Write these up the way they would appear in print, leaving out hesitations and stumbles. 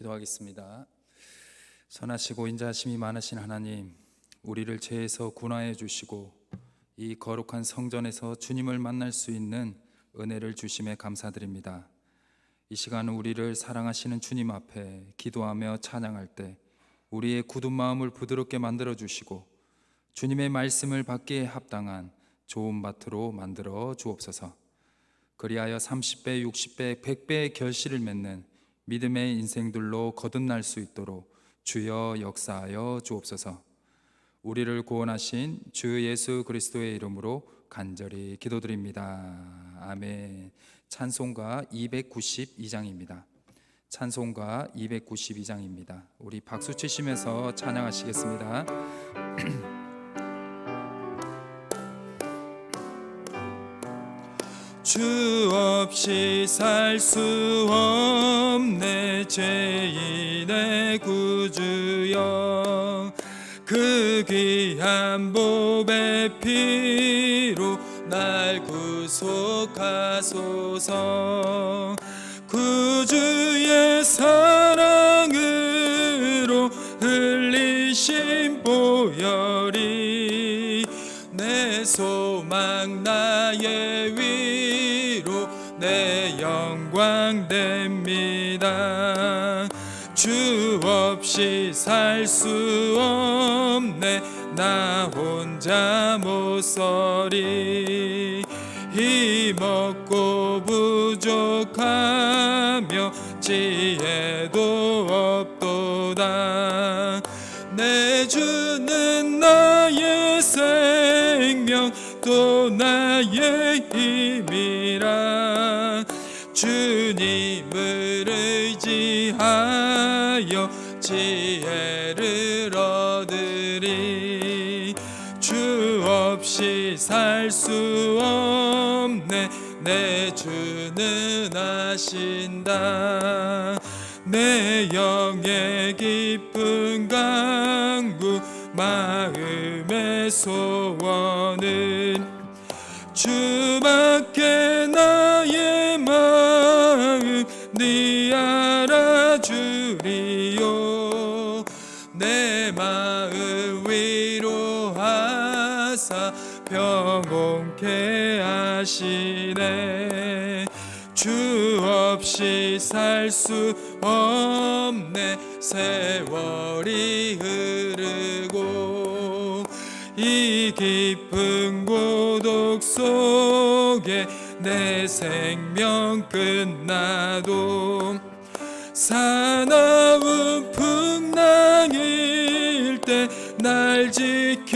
기도하겠습니다. 선하시고 인자하심이 많으신 하나님, 우리를 죄에서 구원하여 주시고 이 거룩한 성전에서 주님을 만날 수 있는 은혜를 주심에 감사드립니다. 이 시간은 우리를 사랑하시는 주님 앞에 기도하며 찬양할 때 우리의 굳은 마음을 부드럽게 만들어 주시고 주님의 말씀을 받기에 합당한 좋은 밭으로 만들어 주옵소서. 그리하여 30배, 60배, 100배의 결실을 맺는 믿음의 인생들로 거듭날 수 있도록 주여 역사하여 주옵소서. 우리를 구원하신 주 예수 그리스도의 이름으로 간절히 기도드립니다. 아멘. 찬송가 292장입니다. 찬송가 292장입니다. 우리 박수 치시면서 찬양하시겠습니다. 주 없이 살 수 없네 죄인의 구주여, 그 귀한 보배 피로 날 구속하소서. 구주의 사랑으로 흘리신 보혈이 내 소망 나의 위로 내 영광 됩니다. 주 없이 살 수 없네 나 혼자 못 서리. 힘없고 부족하며 지혜도 없도다. 내 주는 나의 생명 또 나의 힘이라. 주님을 의지하여 지혜를 얻으리. 주 없이 살 수 없네 내 주는 아신다. 내 영의 깊은 강구 마음의 소원은 주밖에 나의 마음 네 알아주리요. 내 마음 위로하사 평온케 하시네. 주 없이 살 수 없네 세월이 흐르고 이 깊은 고독 속에 내 생명 끝나도 사나운 풍랑일 때 날 지켜주시니.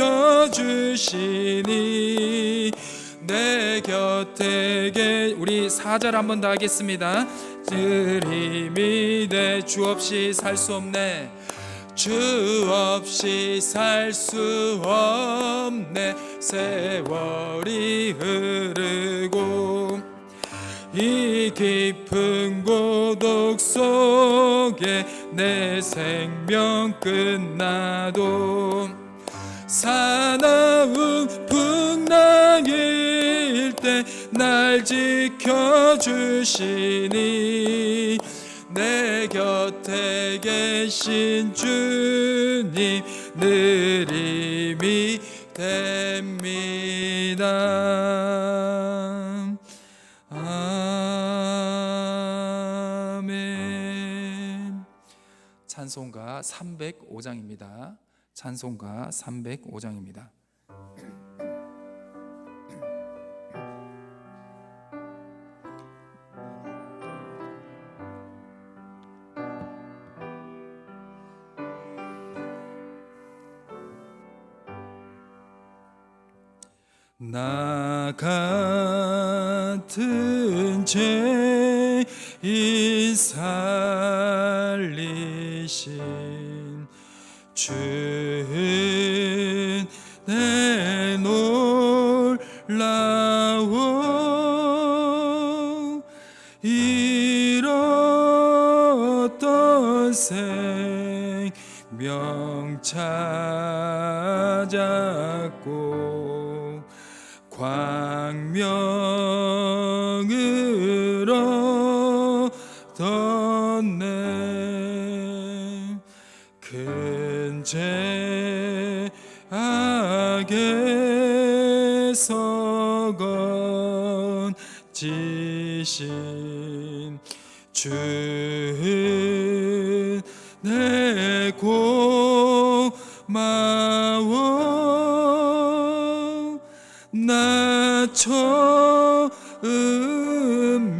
내 곁에 우리 4절 한 번 더 하겠습니다. 늘 힘이 돼 주 없이 살 수 없네. 주 없이 살 수 없네 세월이 흐르고 이 깊은 고독 속에 내 생명 끝나도 사나운 풍랑일 때 날 지켜주시니. 내 곁에 계신 주님 늘 힘이 됩니다. 아멘. 찬송가 305장입니다. 찬송가 305장입니다. 나 같은 죄인 살리신 주는 내 놀라워 잃었던 생명 찾았고 광명을 얻었네. 건지신 주는 내 고마워. 나 처음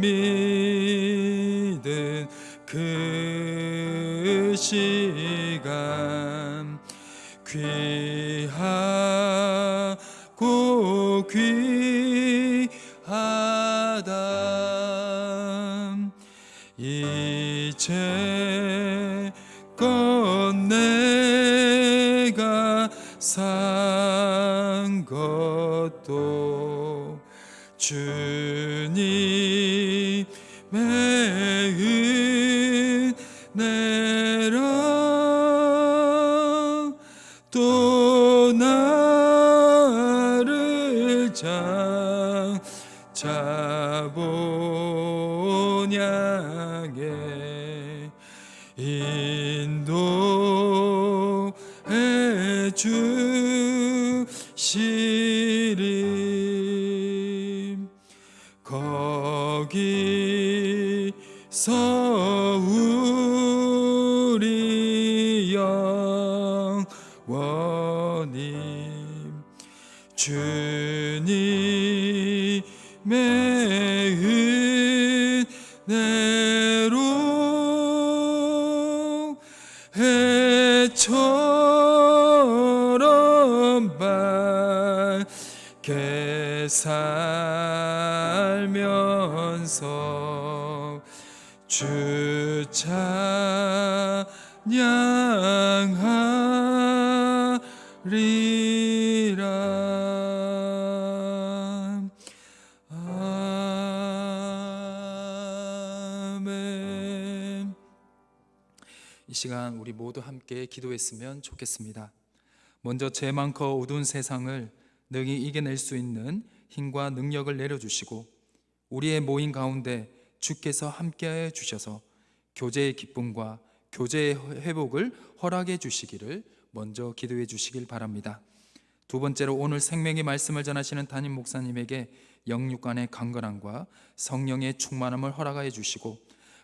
믿은 그 시간 귀하고 귀하다. 이제껏 내가 산 것도 주님의 은혜라. 또 나를 장차본 양에 인도해 주시리. 거기서 우리 영원히 주님의 은혜로 해처럼 밝게 살면서 주 찬양하리라. 아멘. 이 시간 우리 모두 함께 기도했으면 좋겠습니다. 먼저 죄 많고 어두운 세상을 능히 이겨낼 수 있는 힘과 능력을 내려주시고 우리의 모임 가운데 주께서 함께하여 주셔서 교제의 기쁨과 교제의 회복을 허락해 주시기를 먼저 기도해 주시길 바랍니다. 두 번째로 오늘 생명의 말씀을 전하시는 담임 목사님에게 영육간의 강건함과 성령의 충만함을 허락하여 주시고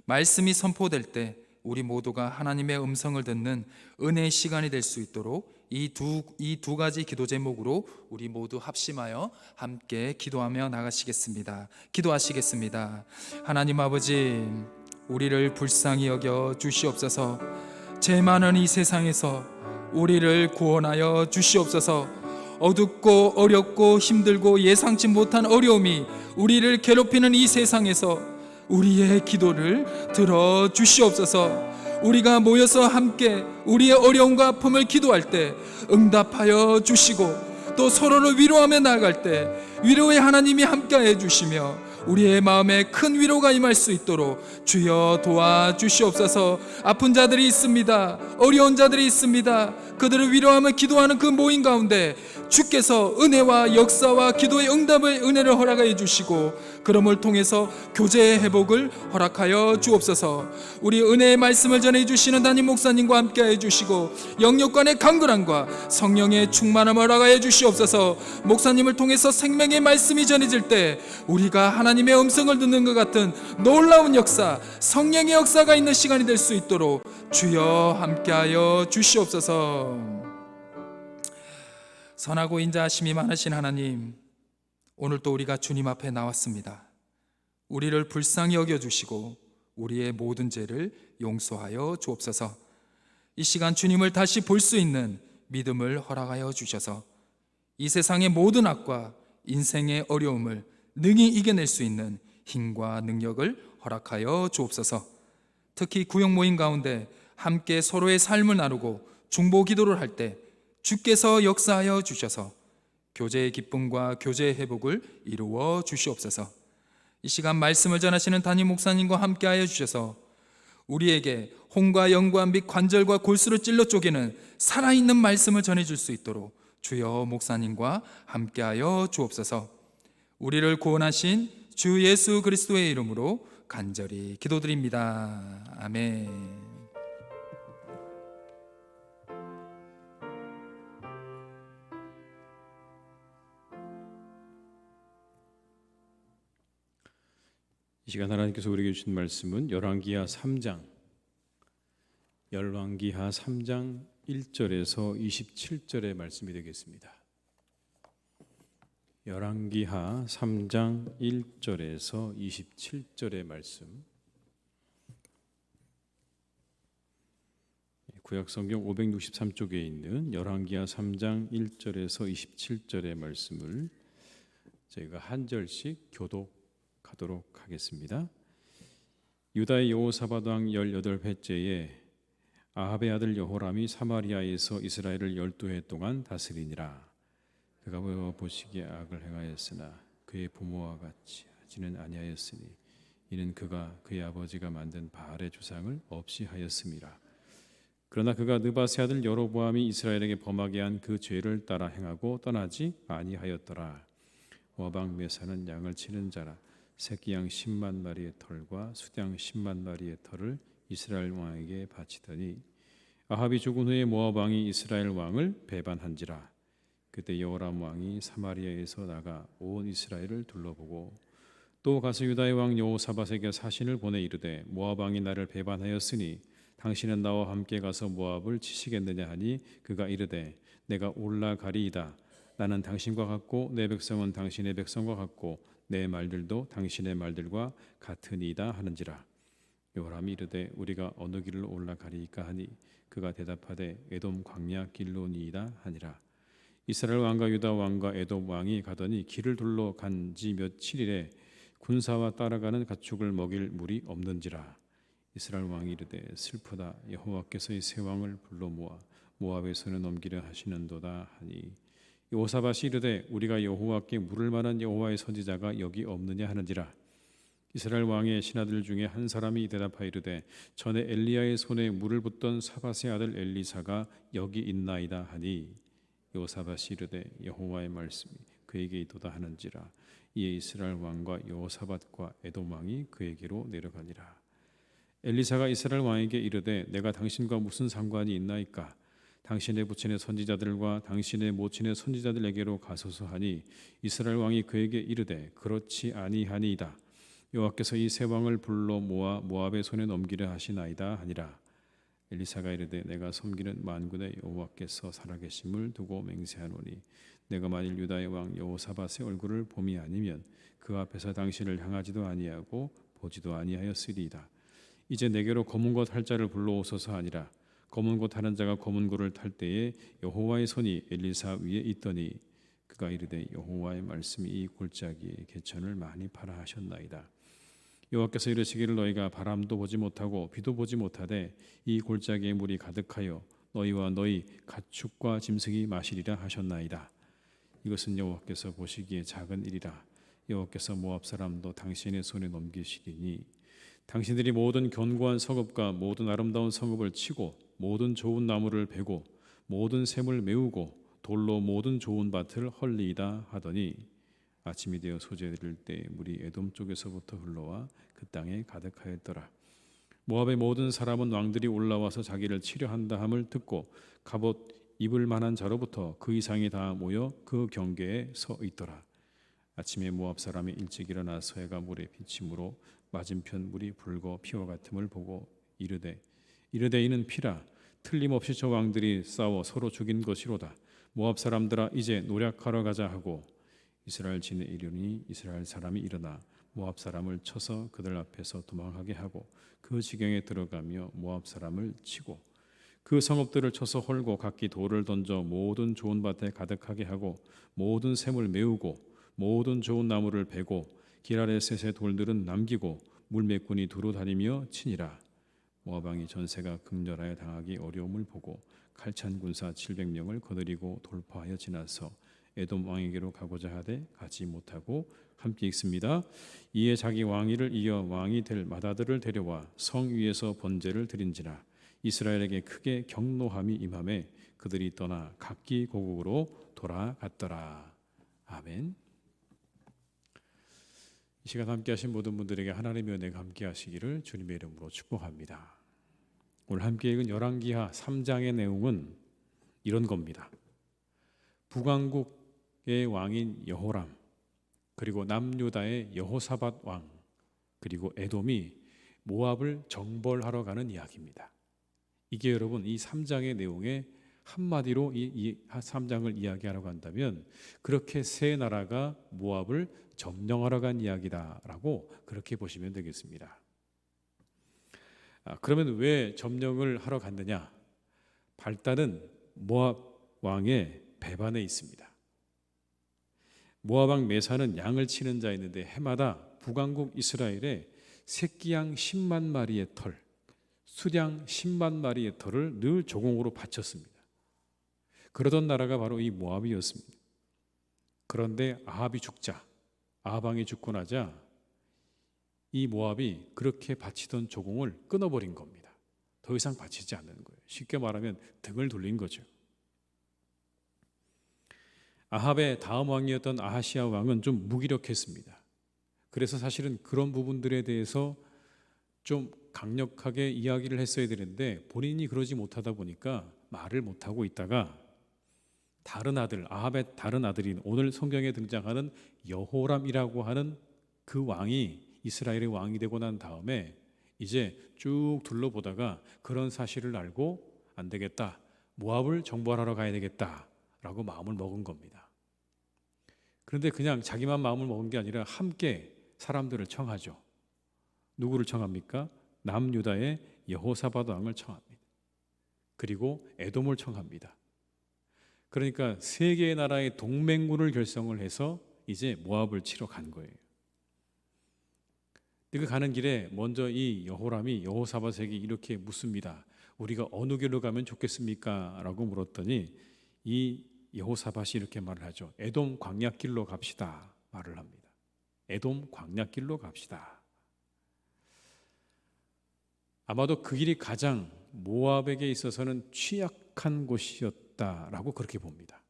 말씀이 선포될 때 우리 모두가 하나님의 음성을 듣는 은혜의 시간이 될 수 있도록 이 두 가지 기도 제목으로 우리 모두 합심하여 함께 기도하며 나가시겠습니다. 기도하시겠습니다. 하나님 아버지, 우리를 불쌍히 여겨 주시옵소서. 죄 많은 이 세상에서 우리를 구원하여 주시옵소서. 어둡고 어렵고 힘들고 예상치 못한 어려움이 우리를 괴롭히는 이 세상에서 우리의 기도를 들어 주시옵소서. 우리가 모여서 함께 우리의 어려움과 아픔을 기도할 때 응답하여 주시고 또 서로를 위로하며 나아갈 때 위로의 하나님이 함께해 주시며 우리의 마음에 큰 위로가 임할 수 있도록 주여 도와주시옵소서. 아픈 자들이 있습니다. 어려운 자들이 있습니다. 그들을 위로하며 기도하는 그 모임 가운데 주께서 은혜와 역사와 기도의 응답의 은혜를 허락하여 주시고 그럼을 통해서 교제의 회복을 허락하여 주옵소서. 우리 은혜의 말씀을 전해주시는 담임 목사님과 함께해 주시고 영육간의 강건함과 성령의 충만함을 허락하여 주시옵소서. 목사님을 통해서 생명의 말씀이 전해질 때 우리가 하나님의 음성을 듣는 것 같은 놀라운 역사, 성령의 역사가 있는 시간이 될 수 있도록 주여 함께하여 주시옵소서. 선하고 인자하심이 많으신 하나님, 오늘 또 우리가 주님 앞에 나왔습니다. 우리를 불쌍히 여겨주시고 우리의 모든 죄를 용서하여 주옵소서. 이 시간 주님을 다시 볼 수 있는 믿음을 허락하여 주셔서 이 세상의 모든 악과 인생의 어려움을 능히 이겨낼 수 있는 힘과 능력을 허락하여 주옵소서. 특히 구역 모임 가운데 함께 서로의 삶을 나누고 중보 기도를 할 때 주께서 역사하여 주셔서 교제의 기쁨과 교제의 회복을 이루어 주시옵소서. 이 시간 말씀을 전하시는 담임 목사님과 함께하여 주셔서 우리에게 혼과 영과 및 관절과 골수를 찔러 쪼개는 살아있는 말씀을 전해줄 수 있도록 주여 목사님과 함께하여 주옵소서. 우리를 구원하신 주 예수 그리스도의 이름으로 간절히 기도드립니다. 아멘. 이 시간 하나님께서 우리에게 주신 말씀은 열왕기하 3장 1절에서 27절의 말씀이 되겠습니다. 열왕기하 3장 1절에서 27절의 말씀. 구약성경 563쪽에 있는 열왕기하 3장 1절에서 27절의 말씀을 저희가 한 절씩 교독하도록 하겠습니다. 유다의 여호사밧 왕 18회째에 아합의 아들 여호람이 사마리아에서 이스라엘을 12해 동안 다스리니라. 그가 보시기에 악을 행하였으나 그의 부모와 같이 하지는 아니하였으니 이는 그가 그의 아버지가 만든 바알의 주상을 없이 하였음이라. 그러나 그가 느바세 아들 여로보암이 이스라엘에게 범하게 한 그 죄를 따라 행하고 떠나지 아니하였더라. 모압 메사는 양을 치는 자라. 새끼 양 10만 마리의 털과 수양 10만 마리의 털을 이스라엘 왕에게 바치더니 아합이 죽은 후에 모압 왕이 이스라엘 왕을 배반한지라. 그때 여호람 왕이 사마리아에서 나가 온 이스라엘을 둘러보고 또 가서 유다의 왕 여호사밧에게 사신을 보내 이르되 모압 왕이 나를 배반하였으니 당신은 나와 함께 가서 모압을 치시겠느냐 하니 그가 이르되 내가 올라가리이다. 나는 당신과 같고 내 백성은 당신의 백성과 같고 내 말들도 당신의 말들과 같으니이다 하는지라. 여호람이 이르되 우리가 어느 길로 올라가리이까 하니 그가 대답하되 에돔 광야 길로니이다 하니라. 이스라엘 왕과 유다 왕과 에돔 왕이 가더니 길을 둘러 간 지 며칠이래 군사와 따라가는 가축을 먹일 물이 없는지라. 이스라엘 왕이 이르되 슬프다. 여호와께서 이 세 왕을 불러 모아 모압의 손에 넘기려 하시는도다 하니 여호사밧이 이르되 우리가 여호와께 물을 만한 여호와의 선지자가 여기 없느냐 하는지라. 이스라엘 왕의 신하들 중에 한 사람이 대답하여 이르되 전에 엘리야의 손에 물을 붓던 사밧의 아들 엘리사가 여기 있나이다 하니 여호사밧이 이르되 여호와의 말씀이 그에게 있도다 하는지라. 이에 이스라엘 왕과 여호사밧과 에돔 왕이 그에게로 내려가니라. 엘리사가 이스라엘 왕에게 이르되 내가 당신과 무슨 상관이 있나이까? 당신의 부친의 선지자들과 당신의 모친의 선지자들에게로 가소서 하니 이스라엘 왕이 그에게 이르되 그렇지 아니하니이다. 여호와께서 이 세 왕을 불러 모아 모압의 손에 넘기려 하시나이다 하니라. 엘리사가 이르되 내가 섬기는 만군의 여호와께서 살아계심을 두고 맹세하노니 내가 만일 유다의 왕 여호사밧의 얼굴을 봄이 아니면 그 앞에서 당신을 향하지도 아니하고 보지도 아니하였으리이다. 이제 내게로 검은 것 할 자를 불러오소서 하니라. 검은 것 하는 자가 검은 고를 탈 때에 여호와의 손이 엘리사 위에 있더니 그가 이르되 여호와의 말씀이 이 골짜기에 개천을 많이 파라 하셨나이다. 여호와께서 이르시기를 너희가 바람도 보지 못하고 비도 보지 못하되 이 골짜기에 물이 가득하여 너희와 너희 가축과 짐승이 마시리라 하셨나이다. 이것은 여호와께서 보시기에 작은 일이라. 여호와께서 모압 사람도 당신의 손에 넘기시리니 당신들이 모든 견고한 성읍과 모든 아름다운 성읍을 치고 모든 좋은 나무를 베고 모든 샘을 메우고 돌로 모든 좋은 밭을 헐리이다 하더니 아침이 되어 소재를 때 물이 에돔 쪽에서부터 흘러와 그 땅에 가득하였더라. 모압의 모든 사람은 왕들이 올라와서 자기를 치려 한다 함을 듣고 갑옷 입을 만한 자로부터 그 이상이 다 모여 그 경계에 서 있더라. 아침에 모압 사람이 일찍 일어나서 해가 물에 비침으로 맞은편 물이 붉어 피와 같음을 보고 이르되 이는 피라. 틀림없이 저 왕들이 싸워 서로 죽인 것이로다. 모압 사람들아 이제 노략하러 가자 하고 이스라엘 진에 이르니 이스라엘 사람이 일어나 모압 사람을 쳐서 그들 앞에서 도망하게 하고 그 지경에 들어가며 모압 사람을 치고 그 성읍들을 쳐서 헐고 각기 돌을 던져 모든 좋은 밭에 가득하게 하고 모든 샘을 메우고 모든 좋은 나무를 베고 기라레셋의 돌들은 남기고 물매꾼이 두루 다니며 치니라. 모압 왕이 전세가 극렬하여 당하기 어려움을 보고 칼찬 군사 700명을 거느리고 돌파하여 지나서 에돔 왕에게로 가고자 하되 가지 못하고 함께 읽습니다. 이에 자기 왕위를 이어 왕이 될 맏아들을 데려와 성 위에서 번제를 드린지라. 이스라엘에게 크게 경노함이 임하매 그들이 떠나 각기 고국으로 돌아갔더라. 아멘. 이 시간 함께 하신 모든 분들에게 하나님의 은혜가 함께 하시기를 주님의 이름으로 축복합니다. 오늘 함께 읽은 열왕기하 3장의 내용은 이런 겁니다. 북왕국의 왕인 여호람, 그리고 남유다의 여호사밧 왕, 그리고 에돔이 모압을 정벌하러 가는 이야기입니다. 이게 여러분 이 3장의 내용에 한마디로 이 3장을 이야기하라고 한다면 그렇게 세 나라가 모압을 점령하러 간 이야기다라고 그렇게 보시면 되겠습니다. 그러면 왜 점령을 하러 갔느냐? 발단은 모압 왕의 배반에 있습니다. 모압 왕 메사는 양을 치는 자였는데 해마다 북왕국 이스라엘에 새끼양 10만 마리의 털, 수량 10만 마리의 털을 늘 조공으로 바쳤습니다. 그러던 나라가 바로 이 모압이었습니다. 그런데 아합이 죽자, 아합 왕이 죽고 나자 이 모압이 그렇게 바치던 조공을 끊어버린 겁니다. 더 이상 바치지 않는 거예요. 쉽게 말하면 등을 돌린 거죠. 아합의 다음 왕이었던 아하시아 왕은 좀 무기력했습니다. 그래서 사실은 그런 부분들에 대해서 좀 강력하게 이야기를 했어야 되는데 본인이 그러지 못하다 보니까 말을 못하고 있다가 다른 아들, 아합의 다른 아들인 오늘 성경에 등장하는 여호람이라고 하는 그 왕이 이스라엘의 왕이 되고 난 다음에 이제 쭉 둘러보다가 그런 사실을 알고 안 되겠다, 모압을 정벌하러 가야 되겠다라고 마음을 먹은 겁니다. 그런데 그냥 자기만 마음을 먹은 게 아니라 함께 사람들을 청하죠. 누구를 청합니까? 남유다의 여호사밧 왕을 청합니다. 그리고 에돔을 청합니다. 그러니까 세 개의 나라의 동맹군을 결성을 해서 이제 모압을 치러 간 거예요. 그 가는 길에 먼저 이 여호람이 여호사밧에게 이렇게 묻습니다. 우리가 어느 길로 가면 좋겠습니까? 라고 물었더니 이 여호사밧이 이렇게 말을 하죠. 에돔 광야길로 갑시다 말을 합니다. 에돔 광야길로 갑시다. 아마도 그 길이 가장 모압에게 있어서는 취약한 곳이었다라고 그렇게 봅니다.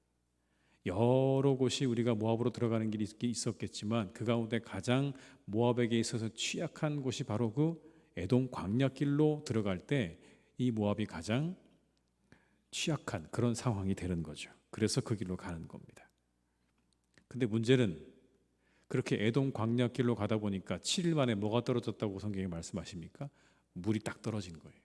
여러 곳이 우리가 모압으로 들어가는 길이 있었겠지만 그 가운데 가장 모압에게 있어서 취약한 곳이 바로 그 에돔 광야길로 들어갈 때 이 모압이 가장 취약한 그런 상황이 되는 거죠. 그래서 그 길로 가는 겁니다. 근데 문제는 그렇게 에돔 광야길로 가다 보니까 7일 만에 뭐가 떨어졌다고 성경이 말씀하십니까? 물이 딱 떨어진 거예요.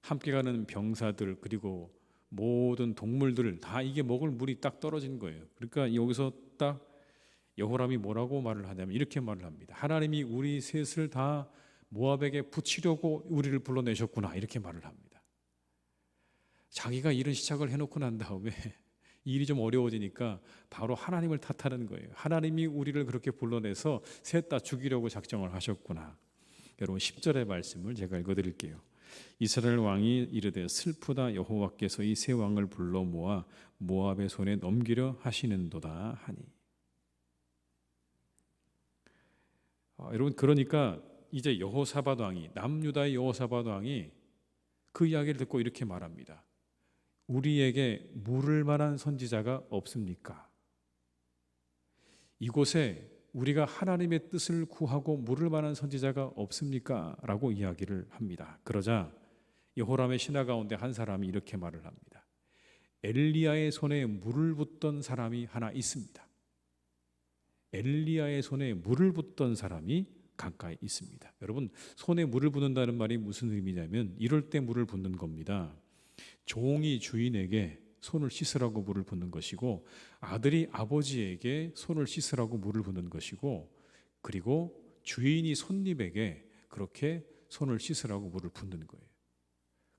함께 가는 병사들 그리고 모든 동물들 다 이게 먹을 물이 딱 떨어진 거예요. 그러니까 여기서 딱 여호람이 뭐라고 말을 하냐면 이렇게 말을 합니다. 하나님이 우리 셋을 다 모압에게 붙이려고 우리를 불러내셨구나 이렇게 말을 합니다. 자기가 이런 시작을 해놓고 난 다음에 일이 좀 어려워지니까 바로 하나님을 탓하는 거예요. 하나님이 우리를 그렇게 불러내서 셋 다 죽이려고 작정을 하셨구나. 여러분 10절의 말씀을 제가 읽어드릴게요. 이스라엘 왕이 이르되 슬프다 여호와께서 이 세 왕을 불러 모아 모압의 손에 넘기려 하시는도다 하니. 여러분 그러니까 이제 여호사밧 왕이 남유다의 여호사밧 왕이 그 이야기를 듣고 이렇게 말합니다. 우리에게 물을 만한 선지자가 없습니까? 이곳에 우리가 하나님의 뜻을 구하고 물을 만한 선지자가 없습니까? 라고 이야기를 합니다. 그러자 여호람의 신하 가운데 한 사람이 이렇게 말을 합니다. 엘리야의 손에 물을 붓던 사람이 하나 있습니다. 엘리야의 손에 물을 붓던 사람이 가까이 있습니다. 여러분 손에 물을 붓는다는 말이 무슨 의미냐면 이럴 때 물을 붓는 겁니다. 종이 주인에게 손을 씻으라고 물을 붓는 것이고 아들이 아버지에게 손을 씻으라고 물을 붓는 것이고 그리고 주인이 손님에게 그렇게 손을 씻으라고 물을 붓는 거예요.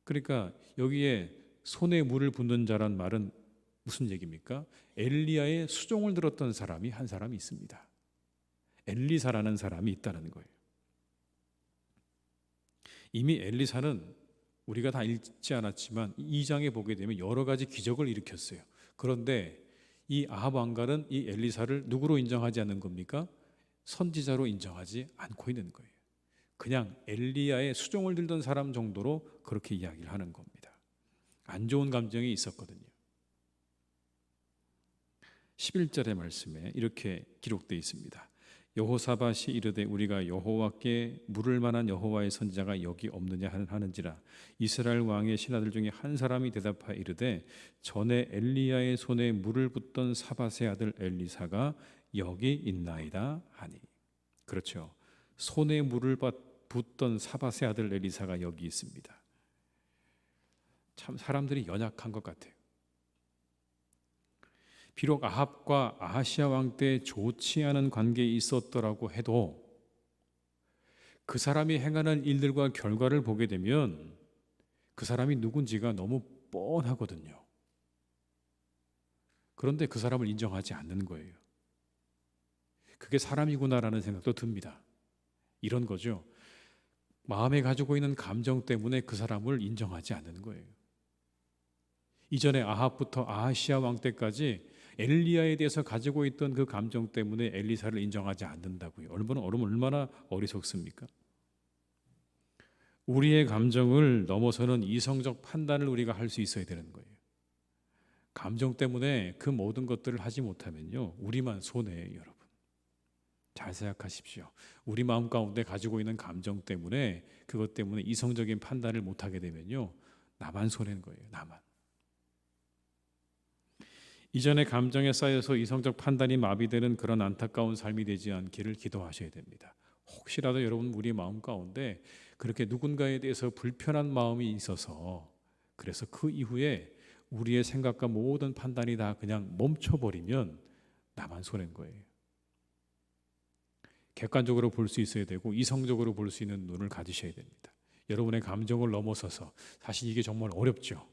그러니까 여기에 손에 물을 붓는 자란 말은 무슨 얘기입니까? 엘리야의 수종을 들었던 사람이 한 사람이 있습니다. 엘리사라는 사람이 있다는 거예요. 이미 엘리사는 우리가 다 읽지 않았지만 2장에 보게 되면 여러 가지 기적을 일으켰어요. 그런데 이 아합 왕가는 이 엘리사를 누구로 인정하지 않는 겁니까? 선지자로 인정하지 않고 있는 거예요. 그냥 엘리야의 수종을 들던 사람 정도로 그렇게 이야기를 하는 겁니다. 안 좋은 감정이 있었거든요. 11절의 말씀에 이렇게 기록되어 있습니다. 여호사밧이 이르되 우리가 여호와께 물을 만한 여호와의 선지자가 여기 없느냐 하는지라. 이스라엘 왕의 신하들 중에 한 사람이 대답하여 이르되 전에 엘리야의 손에 물을 붓던 사밧의 아들 엘리사가 여기 있나이다 하니. 그렇죠. 손에 물을 붓던 사밧의 아들 엘리사가 여기 있습니다. 참 사람들이 연약한 것 같아요. 비록 아합과 아하시아 왕 때 좋지 않은 관계에 있었더라고 해도 그 사람이 행하는 일들과 결과를 보게 되면 그 사람이 누군지가 너무 뻔하거든요. 그런데 그 사람을 인정하지 않는 거예요. 그게 사람이구나라는 생각도 듭니다. 이런 거죠. 마음에 가지고 있는 감정 때문에 그 사람을 인정하지 않는 거예요. 이전에 아합부터 아하시아 왕 때까지 엘리야에 대해서 가지고 있던 그 감정 때문에 엘리사를 인정하지 않는다고요. 얼마나 어리석습니까? 우리의 감정을 넘어서는 이성적 판단을 우리가 할 수 있어야 되는 거예요. 감정 때문에 그 모든 것들을 하지 못하면요, 우리만 손해예요, 여러분. 잘 생각하십시오. 우리 마음 가운데 가지고 있는 감정 때문에, 그것 때문에 이성적인 판단을 못하게 되면요, 나만 손해인 거예요. 나만. 이전에 감정에 쌓여서 이성적 판단이 마비되는 그런 안타까운 삶이 되지 않기를 기도하셔야 됩니다. 혹시라도 여러분 우리 마음 가운데 그렇게 누군가에 대해서 불편한 마음이 있어서, 그래서 그 이후에 우리의 생각과 모든 판단이 다 그냥 멈춰버리면 나만 손해인 거예요. 객관적으로 볼 수 있어야 되고 이성적으로 볼 수 있는 눈을 가지셔야 됩니다. 여러분의 감정을 넘어서서, 사실 이게 정말 어렵죠.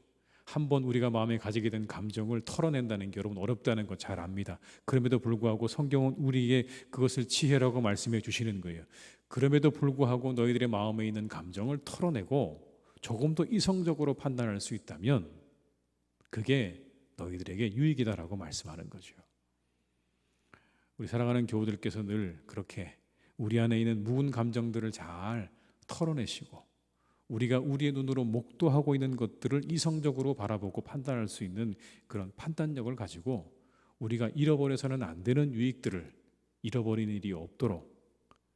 한번 우리가 마음에 가지게 된 감정을 털어낸다는 게 여러분 어렵다는 거 잘 압니다. 그럼에도 불구하고 성경은 우리에게 그것을 지혜라고 말씀해 주시는 거예요. 그럼에도 불구하고 너희들의 마음에 있는 감정을 털어내고 조금 더 이성적으로 판단할 수 있다면 그게 너희들에게 유익이다라고 말씀하는 거죠. 우리 사랑하는 교우들께서 늘 그렇게 우리 안에 있는 묵은 감정들을 잘 털어내시고 우리가 우리의 눈으로 목도하고 있는 것들을 이성적으로 바라보고 판단할 수 있는 그런 판단력을 가지고 우리가 잃어버려서는 안 되는 유익들을 잃어버리는 일이 없도록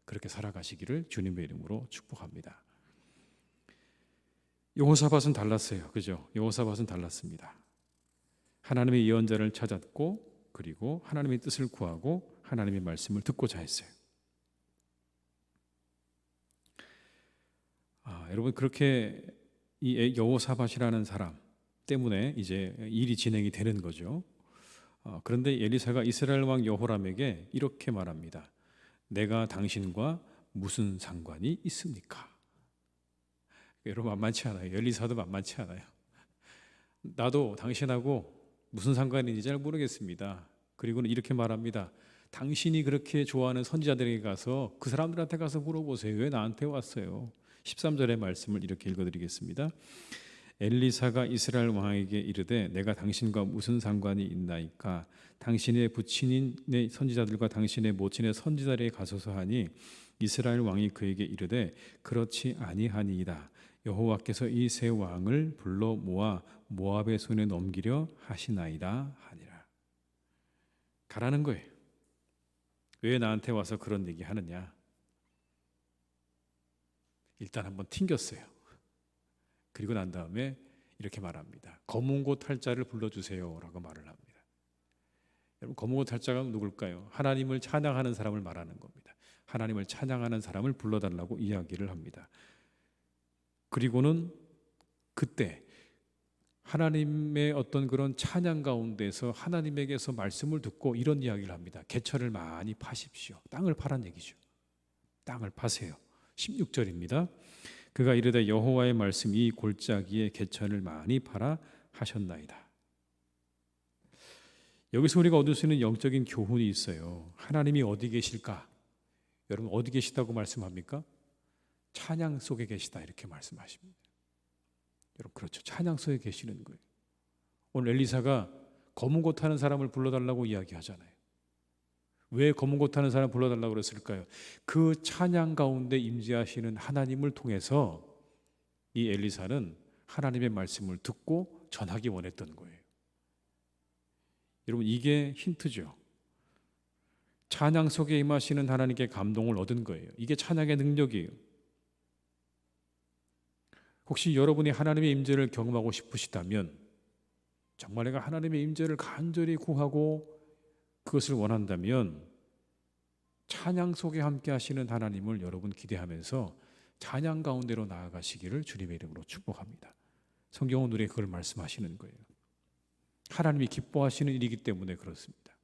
그렇게 살아가시기를 주님의 이름으로 축복합니다. 여호사밧은 달랐어요. 그죠? 여호사밧은 달랐습니다. 하나님의 예언자를 찾았고, 그리고 하나님의 뜻을 구하고 하나님의 말씀을 듣고자 했어요. 여러분, 그렇게 이 여호사밧이라는 사람 때문에 이제 일이 진행이 되는 거죠. 그런데 엘리사가 이스라엘 왕 여호람에게 이렇게 말합니다. 내가 당신과 무슨 상관이 있습니까? 여러분, 만만치 않아요. 엘리사도 만만치 않아요. 나도 당신하고 무슨 상관인지 잘 모르겠습니다. 그리고는 이렇게 말합니다. 당신이 그렇게 좋아하는 선지자들에게 가서 그 사람들한테 가서 물어보세요. 왜 나한테 왔어요? 13절의 말씀을 이렇게 읽어드리겠습니다. 엘리사가 이스라엘 왕에게 이르되 내가 당신과 무슨 상관이 있나이까? 당신의 부친의 선지자들과 당신의 모친의 선지자들에게 가소서 하니 이스라엘 왕이 그에게 이르되 그렇지 아니하니이다. 여호와께서 이 세 왕을 불러 모아 모압의 손에 넘기려 하시나이다 하니라. 가라는 거예요. 왜 나한테 와서 그런 얘기 하느냐? 일단 한번 튕겼어요. 그리고 난 다음에 이렇게 말합니다. 검은 고 탈자를 불러주세요 라고 말을 합니다. 여러분, 검은 고 탈자가 누굴까요? 하나님을 찬양하는 사람을 말하는 겁니다. 하나님을 찬양하는 사람을 불러달라고 이야기를 합니다. 그리고는 그때 하나님의 어떤 그런 찬양 가운데서 하나님에게서 말씀을 듣고 이런 이야기를 합니다. 개철을 많이 파십시오. 땅을 파란 얘기죠. 땅을 파세요. 16절입니다. 그가 이르되 여호와의 말씀이 골짜기에 개천을 많이 팔아 하셨나이다. 여기서 우리가 얻을 수 있는 영적인 교훈이 있어요. 하나님이 어디 계실까? 여러분, 어디 계시다고 말씀합니까? 찬양 속에 계시다 이렇게 말씀하십니다. 여러분, 그렇죠. 찬양 속에 계시는 거예요. 오늘 엘리사가 검은 고 타는 사람을 불러달라고 이야기하잖아요. 왜 검은 고 타는 사람 불러달라고 그랬을까요? 그 찬양 가운데 임재하시는 하나님을 통해서 이 엘리사는 하나님의 말씀을 듣고 전하기 원했던 거예요. 여러분, 이게 힌트죠. 찬양 속에 임하시는 하나님께 감동을 얻은 거예요. 이게 찬양의 능력이에요. 혹시 여러분이 하나님의 임재를 경험하고 싶으시다면, 정말 내가 하나님의 임재를 간절히 구하고 그것을 원한다면 찬양 속에 함께 하시는 하나님을 여러분 기대하면서 찬양 가운데로 나아가시기를 주님의 이름으로 축복합니다. 성경은 우리에게 그걸 말씀하시는 거예요. 하나님이 기뻐하시는 일이기 때문에 그렇습니다.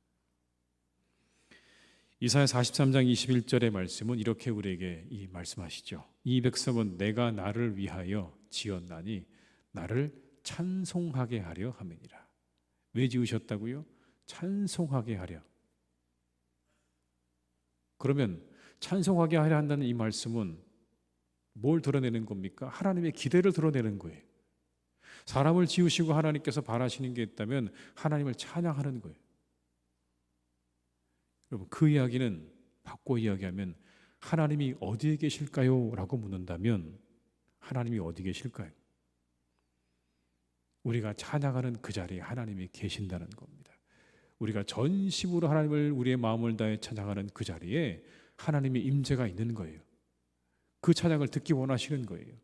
이사야 43장 21절의 말씀은 이렇게 우리에게 이 말씀하시죠. 이 백성은 내가 나를 위하여 지었나니 나를 찬송하게 하려 함이니라. 왜 지으셨다고요? 찬송하게 하려. 그러면 찬송하게 하려 한다는 이 말씀은 뭘 드러내는 겁니까? 하나님의 기대를 드러내는 거예요. 사람을 지으시고 하나님께서 바라시는 게 있다면 하나님을 찬양하는 거예요. 여러분, 그 이야기는 바꿔 이야기하면 하나님이 어디에 계실까요? 라고 묻는다면 하나님이 어디 계실까요? 우리가 찬양하는 그 자리에 하나님이 계신다는 겁니다. 우리가 전심으로 하나님을 우리의 마음을 다해 찬양하는 그 자리에 하나님의 임재가 있는 거예요. 그 찬양을 듣기 원하시는 거예요.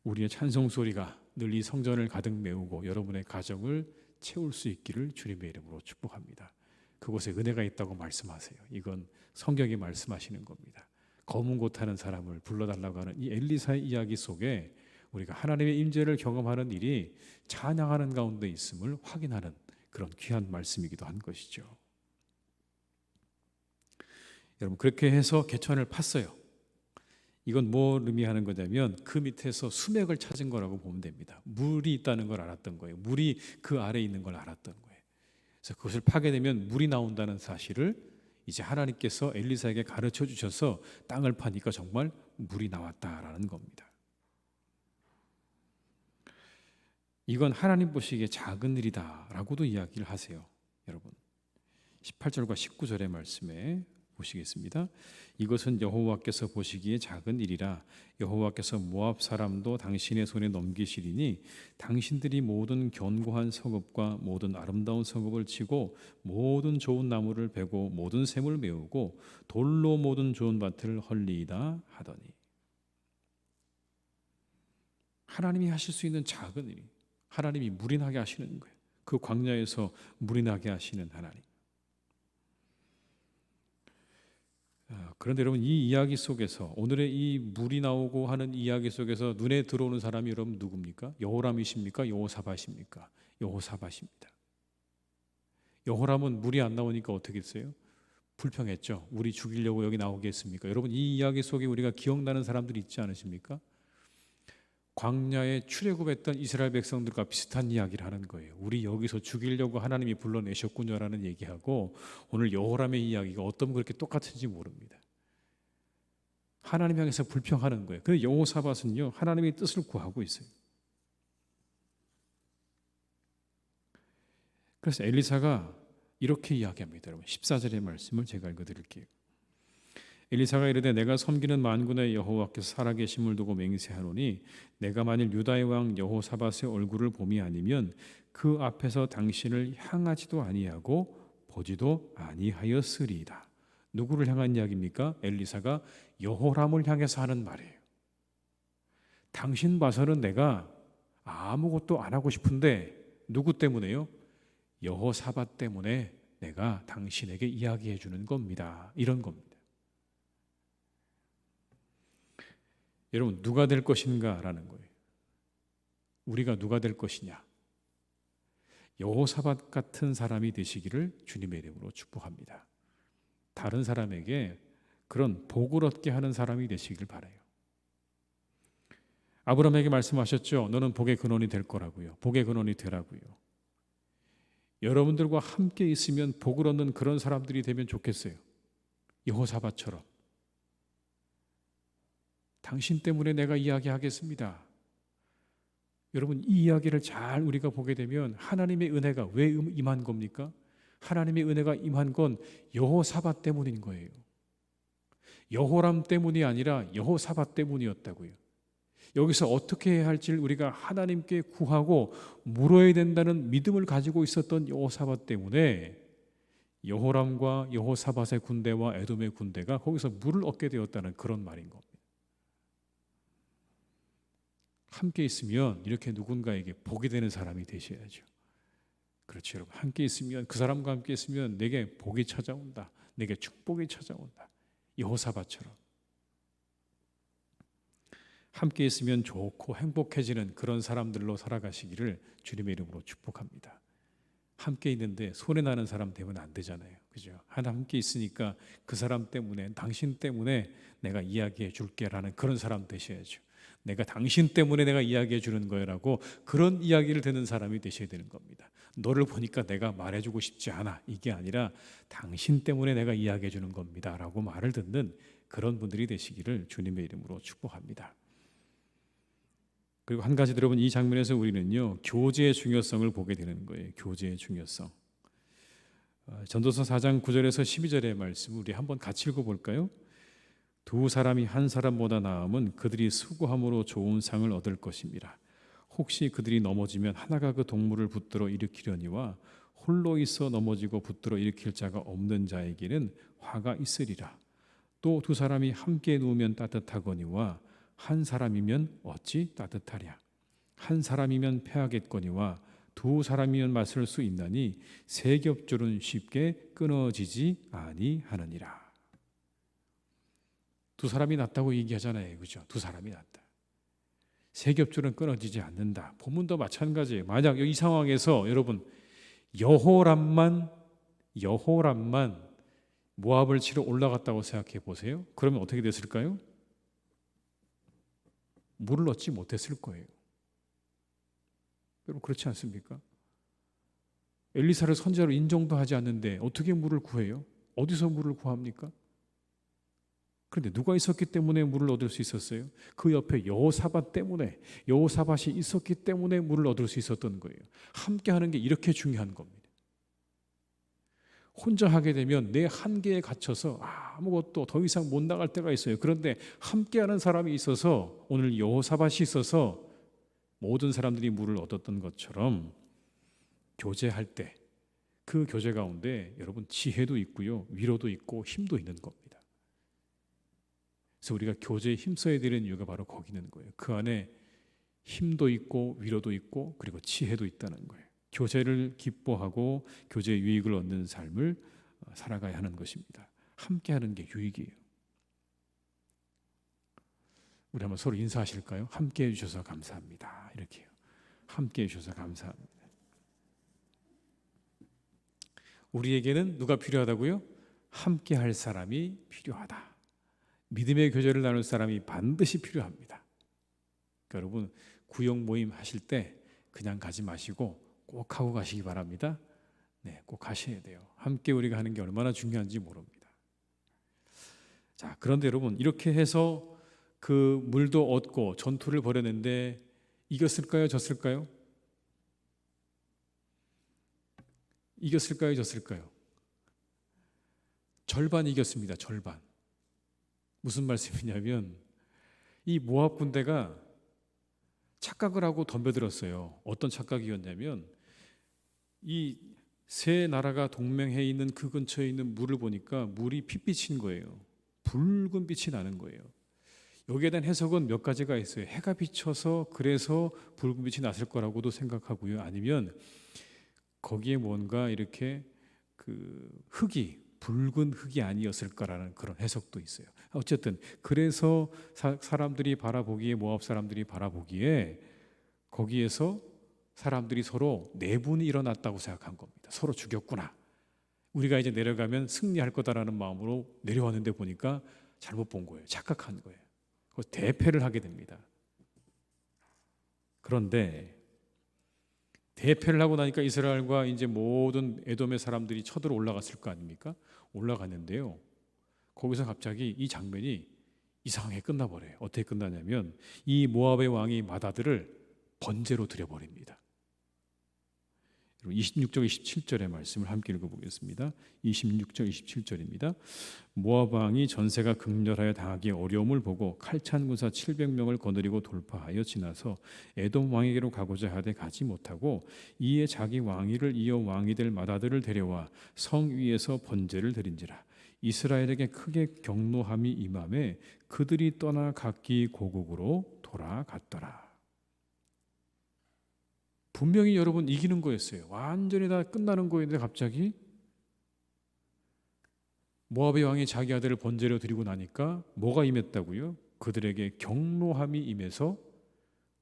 우리의 찬송 소리가 늘 이 성전을 가득 메우고 여러분의 가정을 채울 수 있기를 주님의 이름으로 축복합니다. 그곳에 은혜가 있다고 말씀하세요. 이건 성경이 말씀하시는 겁니다. 검은 곳 타는 사람을 불러달라고 하는 이 엘리사의 이야기 속에 우리가 하나님의 임재를 경험하는 일이 찬양하는 가운데 있음을 확인하는 그런 귀한 말씀이기도 한 것이죠. 여러분, 그렇게 해서 개천을 팠어요. 이건 뭘 의미하는 거냐면 그 밑에서 수맥을 찾은 거라고 보면 됩니다. 물이 있다는 걸 알았던 거예요. 물이 그 아래에 있는 걸 알았던 거예요. 그래서 그것을 파게 되면 물이 나온다는 사실을 이제 하나님께서 엘리사에게 가르쳐 주셔서 땅을 파니까 정말 물이 나왔다라는 겁니다. 이건 하나님 보시기에 작은 일이다라고도 이야기를 하세요. 여러분, 18절과 19절의 말씀에 보시겠습니다. 이것은 여호와께서 보시기에 작은 일이라 여호와께서 모압 사람도 당신의 손에 넘기시리니 당신들이 모든 견고한 성읍과 모든 아름다운 성읍을 치고 모든 좋은 나무를 베고 모든 샘을 메우고 돌로 모든 좋은 밭을 헐리이다 하더니. 하나님이 하실 수 있는 작은 일, 하나님이 물이 나게 하시는 거예요. 그 광야에서 물이 나게 하시는 하나님. 그런데 여러분, 이 이야기 속에서 오늘의 이 물이 나오고 하는 이야기 속에서 눈에 들어오는 사람이 여러분 누굽니까? 여호람이십니까? 여호사밧입니까? 여호사밧입니다. 여호람은 물이 안 나오니까 어떻게 했어요? 불평했죠. 우리 죽이려고 여기 나오겠습니까? 여러분, 이 이야기 속에 우리가 기억나는 사람들이 있지 않으십니까? 광야에 출애굽했던 이스라엘 백성들과 비슷한 이야기를 하는 거예요. 우리 여기서 죽이려고 하나님이 불러내셨군요라는 얘기하고 오늘 여호람의 이야기가 어떤 그렇게 똑같은지 모릅니다. 하나님 향해서 불평하는 거예요. 그런데 여호사밧은요, 하나님의 뜻을 구하고 있어요. 그래서 엘리사가 이렇게 이야기합니다. 여러분, 14절의 말씀을 제가 읽어드릴게요. 엘리사가 이르되 내가 섬기는 만군의 여호와께서 살아계심을 두고 맹세하노니 내가 만일 유다의 왕 여호사밧의 얼굴을 봄이 아니면 그 앞에서 당신을 향하지도 아니하고 보지도 아니하였으리이다. 누구를 향한 이야기입니까? 엘리사가 여호람을 향해서 하는 말이에요. 당신 봐서는 내가 아무것도 안 하고 싶은데 누구 때문에요? 여호사밧 때문에 내가 당신에게 이야기해 주는 겁니다. 이런 겁니다. 여러분, 누가 될 것인가라는 거예요. 우리가 누가 될 것이냐. 여호사밧 같은 사람이 되시기를 주님의 이름으로 축복합니다. 다른 사람에게 그런 복을 얻게 하는 사람이 되시길 바라요. 아브라함에게 말씀하셨죠. 너는 복의 근원이 될 거라고요. 복의 근원이 되라고요. 여러분들과 함께 있으면 복을 얻는 그런 사람들이 되면 좋겠어요. 여호사밧처럼. 당신 때문에 내가 이야기하겠습니다. 여러분, 이 이야기를 잘 우리가 보게 되면 하나님의 은혜가 왜 임한 겁니까? 하나님의 은혜가 임한 건 여호사밧 때문인 거예요. 여호람 때문이 아니라 여호사밧 때문이었다고요. 여기서 어떻게 해야 할지를 우리가 하나님께 구하고 물어야 된다는 믿음을 가지고 있었던 여호사밧 때문에 여호람과 여호사밧의 군대와 에돔의 군대가 거기서 물을 얻게 되었다는 그런 말인 겁니다. 함께 있으면 이렇게 누군가에게 복이 되는 사람이 되셔야죠. 그렇죠, 여러분. 함께 있으면, 그 사람과 함께 있으면 내게 복이 찾아온다, 내게 축복이 찾아온다. 여호사밧처럼 함께 있으면 좋고 행복해지는 그런 사람들로 살아가시기를 주님의 이름으로 축복합니다. 함께 있는데 손해나는 사람 되면 안 되잖아요, 그죠? 하나 함께 있으니까 그 사람 때문에, 당신 때문에 내가 이야기해 줄게라는 그런 사람 되셔야죠. 내가 당신 때문에 내가 이야기해 주는 거라고 그런 이야기를 듣는 사람이 되셔야 되는 겁니다. 너를 보니까 내가 말해주고 싶지 않아, 이게 아니라 당신 때문에 내가 이야기해 주는 겁니다 라고 말을 듣는 그런 분들이 되시기를 주님의 이름으로 축복합니다. 그리고 한 가지 여러분, 이 장면에서 우리는요, 교제의 중요성을 보게 되는 거예요. 교제의 중요성. 전도서 4장 9절에서 12절의 말씀 우리 한번 같이 읽어볼까요? 두 사람이 한 사람보다 나음은 그들이 수고함으로 좋은 상을 얻을 것입니다. 혹시 그들이 넘어지면 하나가 그 동물을 붙들어 일으키려니와 홀로 있어 넘어지고 붙들어 일으킬 자가 없는 자에게는 화가 있으리라. 또 두 사람이 함께 누우면 따뜻하거니와 한 사람이면 어찌 따뜻하랴. 한 사람이면 패하겠거니와 두 사람이면 맞설 수 있나니 세 겹줄은 쉽게 끊어지지 아니하느니라. 두 사람이 낫다고 얘기하잖아요, 그죠? 두 사람이 낫다. 세 겹줄은 끊어지지 않는다. 본문도 마찬가지예요. 만약 이 상황에서 여러분 여호람만 모압을 치러 올라갔다고 생각해 보세요. 그러면 어떻게 됐을까요? 물을 얻지 못했을 거예요. 여러분 그렇지 않습니까? 엘리사를 선지자로 인정도 하지 않는데 어떻게 물을 구해요? 어디서 물을 구합니까? 그런데 누가 있었기 때문에 물을 얻을 수 있었어요? 그 옆에 여호사밧 때문에, 여호사밧이 있었기 때문에 물을 얻을 수 있었던 거예요. 함께 하는 게 이렇게 중요한 겁니다. 혼자 하게 되면 내 한계에 갇혀서 아무것도 더 이상 못 나갈 때가 있어요. 그런데 함께하는 사람이 있어서, 오늘 여호사밧이 있어서 모든 사람들이 물을 얻었던 것처럼 교제할 때 그 교제 가운데 여러분 지혜도 있고요, 위로도 있고 힘도 있는 겁니다. 그래서 우리가 교제에 힘써야 되는 이유가 바로 거기 있는 거예요. 그 안에 힘도 있고 위로도 있고 그리고 지혜도 있다는 거예요. 교제를 기뻐하고 교제의 유익을 얻는 삶을 살아가야 하는 것입니다. 함께하는 게 유익이에요. 우리 한번 서로 인사하실까요? 함께해 주셔서 감사합니다. 이렇게요. 함께해 주셔서 감사합니다. 우리에게는 누가 필요하다고요? 함께할 사람이 필요하다. 믿음의 교제를 나눌 사람이 반드시 필요합니다. 그러니까 여러분 구역 모임 하실 때 그냥 가지 마시고 꼭 하고 가시기 바랍니다. 네, 꼭 하셔야 돼요. 함께 우리가 하는 게 얼마나 중요한지 모릅니다. 자, 그런데 여러분 이렇게 해서 그 물도 얻고 전투를 벌였는데 이겼을까요? 졌을까요? 이겼을까요? 졌을까요? 절반 이겼습니다. 절반. 무슨 말씀이냐면 이 모압 군대가 착각을 하고 덤벼들었어요. 어떤 착각이었냐면 이 세 나라가 동맹해 있는 그 근처에 있는 물을 보니까 물이 핏빛인 거예요. 붉은 빛이 나는 거예요. 여기에 대한 해석은 몇 가지가 있어요. 해가 비쳐서 그래서 붉은 빛이 났을 거라고도 생각하고요. 아니면 거기에 뭔가 이렇게 그 흙이 붉은 흙이 아니었을 거라는 그런 해석도 있어요. 어쨌든 그래서 사람들이 바라보기에, 모압 사람들이 바라보기에 거기에서 사람들이 서로 내분이 일어났다고 생각한 겁니다. 서로 죽였구나. 우리가 이제 내려가면 승리할 거다라는 마음으로 내려왔는데 보니까 잘못 본 거예요. 착각한 거예요. 그래서 대패를 하게 됩니다. 그런데 대패를 하고 나니까 이스라엘과 이제 모든 에돔의 사람들이 쳐들어 올라갔을 거 아닙니까? 올라갔는데요. 거기서 갑자기 이 장면이 이상하게 끝나버려요. 어떻게 끝나냐면 이 모압의 왕이 맏아들을 번제로 드려버립니다. 26절 27절의 말씀을 함께 읽어보겠습니다. 26절 27절입니다. 모압 왕이 전세가 극렬하여 당하기 어려움을 보고 칼찬 군사 700명을 거느리고 돌파하여 지나서 에돔 왕에게로 가고자 하되 가지 못하고 이에 자기 왕위를 이어 왕이 될 맏아들을 데려와 성 위에서 번제를 드린지라. 이스라엘에게 크게 경노함이 임함에 그들이 떠나 각기 고국으로 돌아갔더라. 분명히 여러분 이기는 거였어요. 완전히 다 끝나는 거였는데 갑자기 모압의 왕이 자기 아들을 번제로 드리고 나니까 뭐가 임했다고요? 그들에게 경노함이 임해서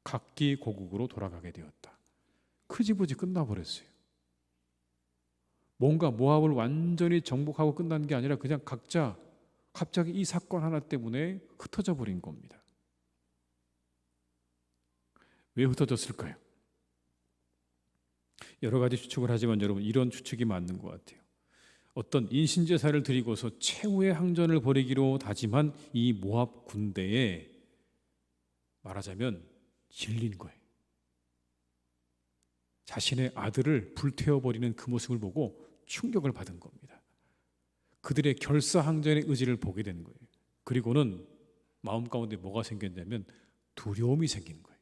각기 고국으로 돌아가게 되었다. 흐지부지 끝나버렸어요. 뭔가 모압을 완전히 정복하고 끝난 게 아니라 그냥 각자 갑자기 이 사건 하나 때문에 흩어져 버린 겁니다. 왜 흩어졌을까요? 여러 가지 추측을 하지만 여러분 이런 추측이 맞는 것 같아요. 어떤 인신제사를 드리고서 최후의 항전을 벌이기로 다짐한 이 모압 군대에 말하자면 질린 거예요. 자신의 아들을 불태워버리는 그 모습을 보고 충격을 받은 겁니다. 그들의 결사항전의 의지를 보게 된 거예요. 그리고는 마음 가운데 뭐가 생겼냐면 두려움이 생긴 거예요.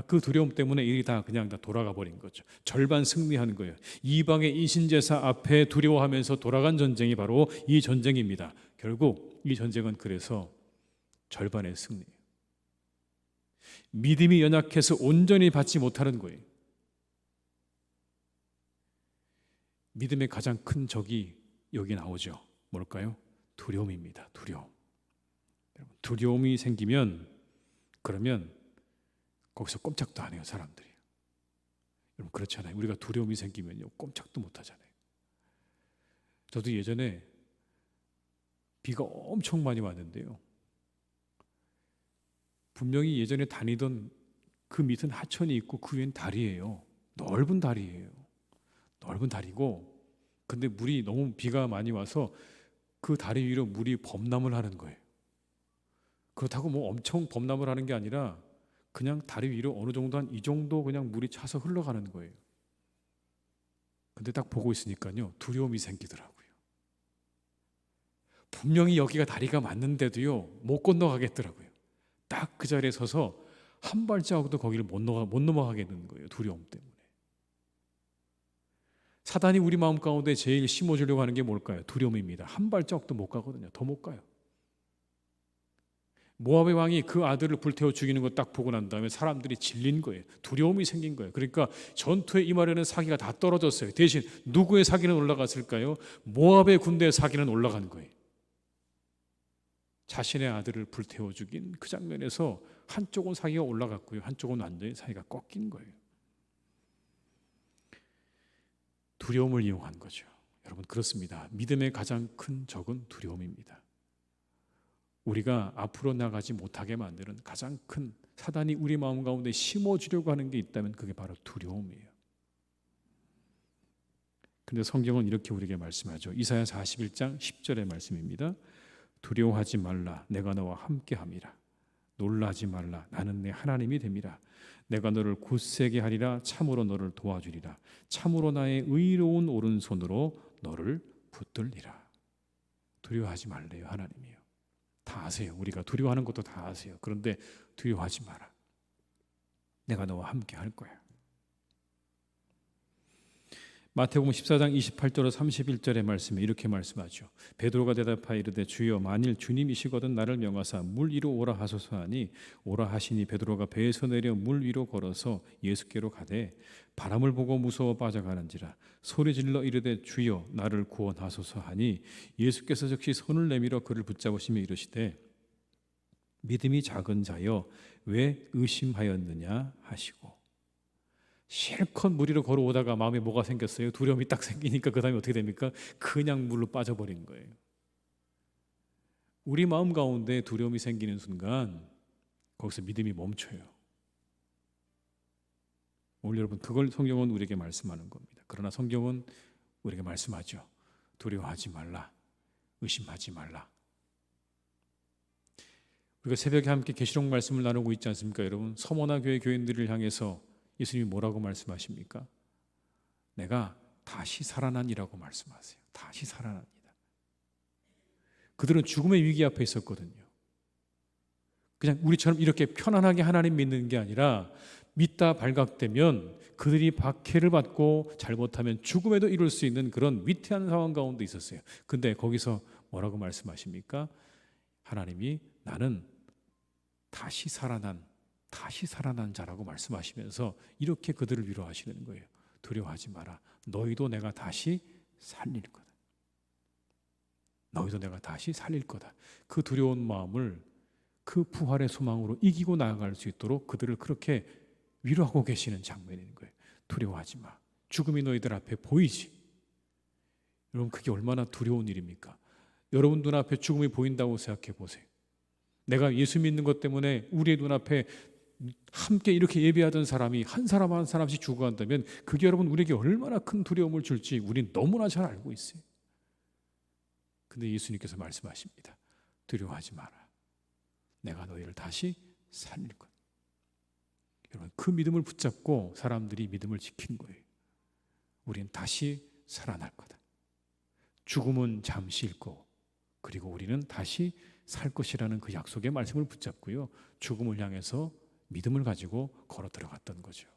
그 두려움 때문에 일이 다 그냥 다 돌아가 버린 거죠. 절반 승리한 거예요. 이방의 인신제사 앞에 두려워하면서 돌아간 전쟁이 바로 이 전쟁입니다. 결국 이 전쟁은 그래서 절반의 승리예요. 믿음이 연약해서 온전히 받지 못하는 거예요. 믿음의 가장 큰 적이 여기 나오죠. 뭘까요? 두려움입니다. 두려움. 두려움이 생기면 그러면 거기서 꼼짝도 안 해요, 사람들이. 여러분 그렇잖아요. 우리가 두려움이 생기면요, 꼼짝도 못 하잖아요. 저도 예전에 비가 엄청 많이 왔는데요. 분명히 예전에 다니던 그 밑은 하천이 있고 그 위엔 다리예요. 넓은 다리예요. 넓은 다리고, 근데 물이 너무 비가 많이 와서 그 다리 위로 물이 범람을 하는 거예요. 그렇다고 뭐 엄청 범람을 하는 게 아니라 그냥 다리 위로 어느 정도 한 이 정도 그냥 물이 차서 흘러가는 거예요. 근데 딱 보고 있으니까요, 두려움이 생기더라고요. 분명히 여기가 다리가 맞는데도요, 못 건너가겠더라고요. 딱 그 자리에 서서 한 발자국도 거기를 못 넘어가게 되는 거예요. 두려움 때문에. 사단이 우리 마음 가운데 제일 심어주려고 하는 게 뭘까요? 두려움입니다. 한 발자국도 못 가거든요. 더 못 가요. 모압의 왕이 그 아들을 불태워 죽이는 거 딱 보고 난 다음에 사람들이 질린 거예요. 두려움이 생긴 거예요. 그러니까 전투에 임하려는 사기가 다 떨어졌어요. 대신 누구의 사기는 올라갔을까요? 모압의 군대의 사기는 올라간 거예요. 자신의 아들을 불태워 죽인 그 장면에서 한쪽은 사기가 올라갔고요, 한쪽은 완전히 사기가 꺾인 거예요. 두려움을 이용한 거죠. 여러분 그렇습니다. 믿음의 가장 큰 적은 두려움입니다. 우리가 앞으로 나가지 못하게 만드는 가장 큰 사단이 우리 마음 가운데 심어주려고 하는 게 있다면 그게 바로 두려움이에요. 그런데 성경은 이렇게 우리에게 말씀하죠. 이사야 41장 10절의 말씀입니다. 두려워하지 말라, 내가 너와 함께함이라. 놀라지 말라, 나는 내 하나님이 됨이라. 내가 너를 굳세게 하리라. 참으로 너를 도와주리라. 참으로 나의 의로운 오른손으로 너를 붙들리라. 두려워하지 말래요, 하나님이요. 다 아세요. 우리가 두려워하는 것도 다 아세요. 그런데 두려워하지 마라. 내가 너와 함께 할 거야. 마태복음 14장 28절로 31절의 말씀에 이렇게 말씀하죠. 베드로가 대답하여 이르되 주여, 만일 주님이시거든 나를 명하사 물 위로 오라 하소서 하니 오라 하시니 베드로가 배에서 내려 물 위로 걸어서 예수께로 가되 바람을 보고 무서워 빠져가는지라 소리질러 이르되 주여 나를 구원하소서 하니 예수께서 즉시 손을 내밀어 그를 붙잡으시며 이르시되 믿음이 작은 자여 왜 의심하였느냐 하시고, 실컷 물 위로 걸어오다가 마음에 뭐가 생겼어요? 두려움이 딱 생기니까 그 다음에 어떻게 됩니까? 그냥 물로 빠져버린 거예요. 우리 마음 가운데 두려움이 생기는 순간 거기서 믿음이 멈춰요. 오늘 여러분 그걸 성경은 우리에게 말씀하는 겁니다. 그러나 성경은 우리에게 말씀하죠. 두려워하지 말라, 의심하지 말라. 우리가 새벽에 함께 계시록 말씀을 나누고 있지 않습니까? 여러분 서머나 교회 교인들을 향해서 예수님이 뭐라고 말씀하십니까? 내가 다시 살아나니라고 말씀하세요. 다시 살아납니다. 그들은 죽음의 위기 앞에 있었거든요. 그냥 우리처럼 이렇게 편안하게 하나님 믿는 게 아니라 믿다 발각되면 그들이 박해를 받고 잘못하면 죽음에도 이룰 수 있는 그런 위태한 상황 가운데 있었어요. 근데 거기서 뭐라고 말씀하십니까? 하나님이 나는 다시 살아난 다시 살아난 자라고 말씀하시면서 이렇게 그들을 위로하시는 거예요. 두려워하지 마라. 너희도 내가 다시 살릴 거다. 너희도 내가 다시 살릴 거다. 그 두려운 마음을 그 부활의 소망으로 이기고 나아갈 수 있도록 그들을 그렇게 위로하고 계시는 장면인 거예요. 두려워하지 마. 죽음이 너희들 앞에 보이지. 여러분, 그게 얼마나 두려운 일입니까? 여러분 눈앞에 죽음이 보인다고 생각해 보세요. 내가 예수 믿는 것 때문에 우리의 눈앞에 함께 이렇게 예배하던 사람이 한 사람 한 사람씩 죽어간다면 그게 여러분 우리에게 얼마나 큰 두려움을 줄지 우린 너무나 잘 알고 있어요. 근데 예수님께서 말씀하십니다. 두려워하지 마라. 내가 너희를 다시 살릴 거다. 여러분, 그 믿음을 붙잡고 사람들이 믿음을 지킨 거예요. 우린 다시 살아날 거다. 죽음은 잠시일 거고 그리고 우리는 다시 살 것이라는 그 약속의 말씀을 붙잡고요. 죽음을 향해서 믿음을 가지고 걸어 들어갔던 거죠.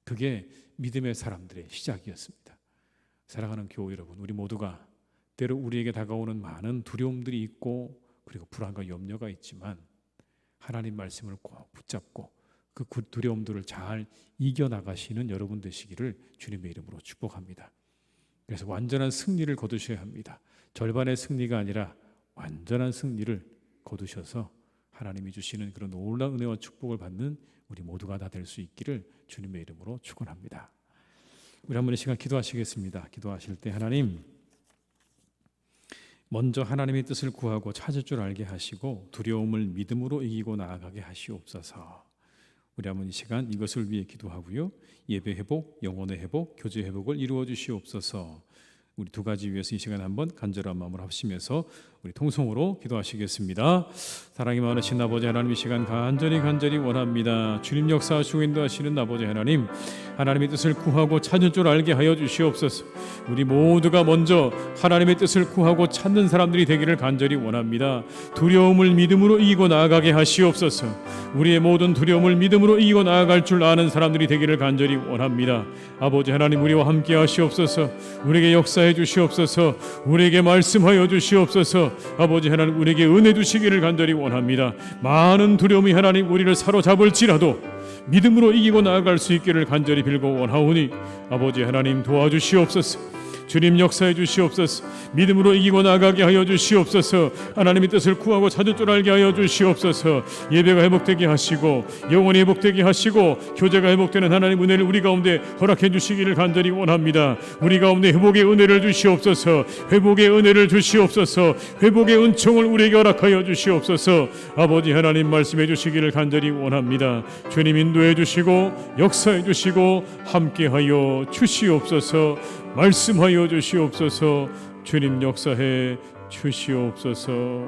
그게 믿음의 사람들의 시작이었습니다. 사랑하는 교우 여러분, 우리 모두가 때로 우리에게 다가오는 많은 두려움들이 있고 그리고 불안과 염려가 있지만 하나님 말씀을 꼭 붙잡고 그 두려움들을 잘 이겨나가시는 여러분 되시기를 주님의 이름으로 축복합니다. 그래서 완전한 승리를 거두셔야 합니다. 절반의 승리가 아니라 완전한 승리를 거두셔서 하나님이 주시는 그런 놀라운 은혜와 축복을 받는 우리 모두가 다 될 수 있기를 주님의 이름으로 축원합니다. 우리 한 번 이 시간 기도하시겠습니다. 기도하실 때 하나님, 먼저 하나님의 뜻을 구하고 찾을 줄 알게 하시고 두려움을 믿음으로 이기고 나아가게 하시옵소서. 우리 한번 이 시간 이것을 위해 기도하고요. 예배 회복, 영혼의 회복, 교제 회복을 이루어 주시옵소서. 우리 두 가지 위해서 이 시간 한번 간절한 마음으로 합심해서 우리 통성으로 기도하시겠습니다. 사랑이 많으신 아버지 하나님, 이 시간 간절히 원합니다. 주님 역사하시고 인도하시는 아버지 하나님, 하나님의 뜻을 구하고 찾을 줄 알게 하여 주시옵소서. 우리 모두가 먼저 하나님의 뜻을 구하고 찾는 사람들이 되기를 간절히 원합니다. 두려움을 믿음으로 이기고 나아가게 하시옵소서. 우리의 모든 두려움을 믿음으로 이기고 나아갈 줄 아는 사람들이 되기를 간절히 원합니다. 아버지 하나님, 우리와 함께 하시옵소서. 우리에게 역사해 주시옵소서. 우리에게 말씀하여 주시옵소서. 아버지 하나님, 우리에게 은혜 주시기를 간절히 원합니다. 많은 두려움이 하나님 우리를 사로잡을지라도 믿음으로 이기고 나아갈 수 있기를 간절히 빌고 원하오니 아버지 하나님 도와주시옵소서. 주님 역사해 주시옵소서. 믿음으로 이기고 나아가게 하여 주시옵소서. 하나님의 뜻을 구하고 찾을 줄 알게 하여 주시옵소서. 예배가 회복되게 하시고 영혼이 회복되게 하시고 교제가 회복되는 하나님 은혜를 우리 가운데 허락해 주시기를 간절히 원합니다. 우리 가운데 회복의 은혜를 주시옵소서. 회복의 은혜를 주시옵소서. 회복의 은총을 우리에게 허락하여 주시옵소서. 아버지 하나님 말씀해 주시기를 간절히 원합니다. 주님 인도해 주시고 역사해 주시고 함께하여 주시옵소서. 말씀하여 주시옵소서. 주님 역사해 주시옵소서.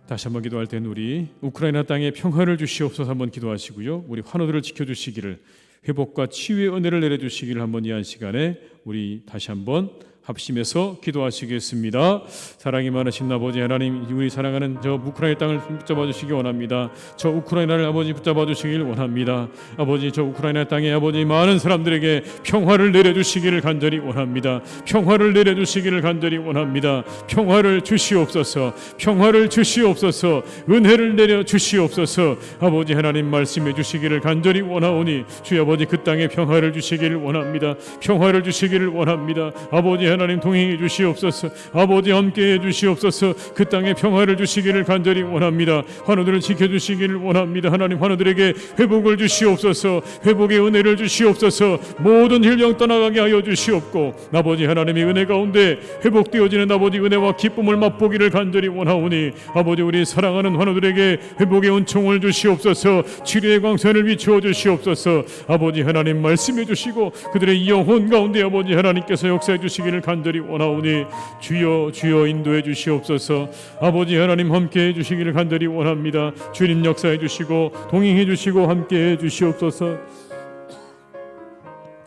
다시 한번 기도할 때는 우리 우크라이나 땅에 평화를 주시옵소서 한번 기도하시고요. 우리 환우들을 지켜주시기를, 회복과 치유의 은혜를 내려주시기를 한번 이 한 시간에 우리 다시 한번 합심해서 기도하시겠습니다. 사랑이 많으신 아버지 하나님, 우리 사랑하는 저 우크라이나 땅을 붙잡아 주시기 원합니다. 저 우크라이나를 아버지 붙잡아 주시길 원합니다. 아버지, 저 우크라이나 땅에 아버지 많은 사람들에게 평화를 내려주시기를 간절히 원합니다. 평화를 내려주시기를 간절히 원합니다. 평화를 주시옵소서. 평화를 주시옵소서. 은혜를 내려주시옵소서. 아버지 하나님 말씀해 주시기를 간절히 원하오니 주여 아버지 그 땅에 평화를 주시기를 원합니다. 평화를 주시기를 원합니다. 아버지 하나님 동행해 주시옵소서. 아버지 함께해 주시옵소서. 그 땅에 평화를 주시기를 간절히 원합니다. 환우들을 지켜주시기를 원합니다. 하나님 환우들에게 회복을 주시옵소서. 회복의 은혜를 주시옵소서. 모든 질병 떠나가게 하여 주시옵고 아버지 하나님의 은혜 가운데 회복되어지는 아버지 은혜와 기쁨을 맛보기를 간절히 원하오니 아버지 우리 사랑하는 환우들에게 회복의 은총을 주시옵소서. 치료의 광선을 비추어 주시옵소서. 아버지 하나님 말씀해 주시고 그들의 영혼 가운데 아버지 하나님께서 역사해 주시기를 간절히 원하오니 주여 주여 인도해 주시옵소서. 아버지 하나님 함께해 주시기를 간절히 원합니다. 주님 역사해 주시고 동행해 주시고 함께해 주시옵소서.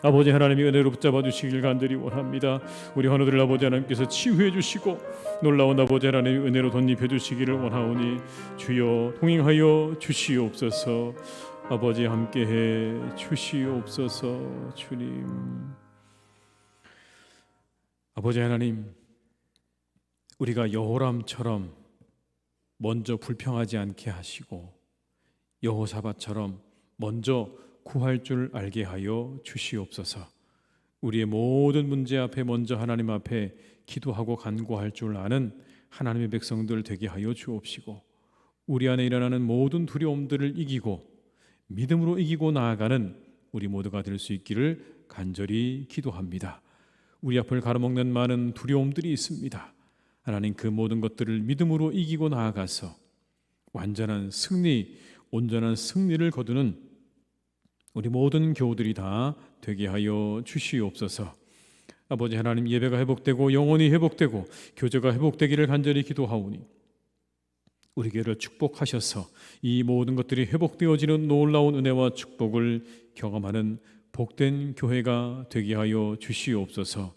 아버지 하나님의 은혜로 붙잡아 주시길 간절히 원합니다. 우리 환우들 아버지 하나님께서 치유해 주시고 놀라운 아버지 하나님의 은혜로 덧입혀 주시기를 원하오니 주여 동행하여 주시옵소서. 아버지 함께해 주시옵소서. 주님, 아버지 하나님, 우리가 여호람처럼 먼저 불평하지 않게 하시고 여호사밧처럼 먼저 구할 줄 알게 하여 주시옵소서. 우리의 모든 문제 앞에 먼저 하나님 앞에 기도하고 간구할 줄 아는 하나님의 백성들 되게 하여 주옵시고, 우리 안에 일어나는 모든 두려움들을 이기고 믿음으로 이기고 나아가는 우리 모두가 될 수 있기를 간절히 기도합니다. 우리 앞을 가로막는 많은 두려움들이 있습니다. 하나님, 그 모든 것들을 믿음으로 이기고 나아가서 완전한 승리, 온전한 승리를 거두는 우리 모든 교우들이 다 되게 하여 주시옵소서. 아버지 하나님, 예배가 회복되고 영혼이 회복되고 교제가 회복되기를 간절히 기도하오니 우리 교회를 축복하셔서 이 모든 것들이 회복되어지는 놀라운 은혜와 축복을 경험하는 복된 교회가 되게 하여 주시옵소서.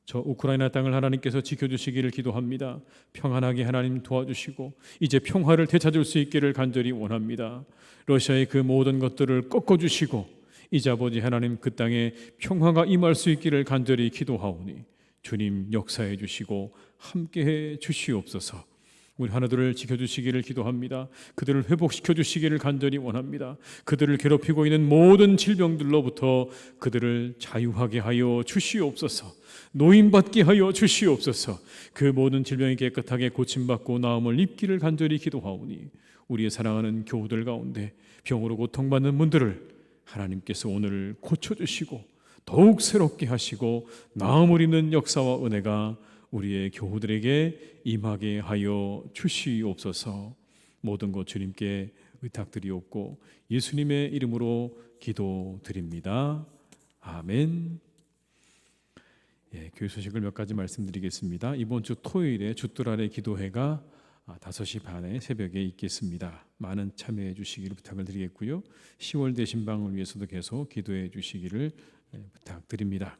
저 우크라이나 땅을 하나님께서 지켜주시기를 기도합니다. 평안하게 하나님 도와주시고 이제 평화를 되찾을 수 있기를 간절히 원합니다. 러시아의 그 모든 것들을 꺾어주시고 이제 아버지 하나님, 그 땅에 평화가 임할 수 있기를 간절히 기도하오니 주님 역사해 주시고 함께해 주시옵소서. 우리 하나들을 지켜주시기를 기도합니다. 그들을 회복시켜 주시기를 간절히 원합니다. 그들을 괴롭히고 있는 모든 질병들로부터 그들을 자유하게 하여 주시옵소서. 노임받게 하여 주시옵소서. 그 모든 질병이 깨끗하게 고침받고 나음을 입기를 간절히 기도하오니 우리의 사랑하는 교우들 가운데 병으로 고통받는 분들을 하나님께서 오늘 고쳐주시고 더욱 새롭게 하시고 나음을 입는 역사와 은혜가 우리의 교우들에게 임하게 하여 주시옵소서. 모든 것 주님께 의탁드리옵고 예수님의 이름으로 기도드립니다. 아멘. 교회 소식을 몇 가지 말씀드리겠습니다. 이번 주 토요일에 주뜰 아래 기도회가 5시 반에 새벽에 있겠습니다. 많은 참여해 주시기를 부탁을 드리겠고요. 10월 대신방을 위해서도 계속 기도해 주시기를 부탁드립니다.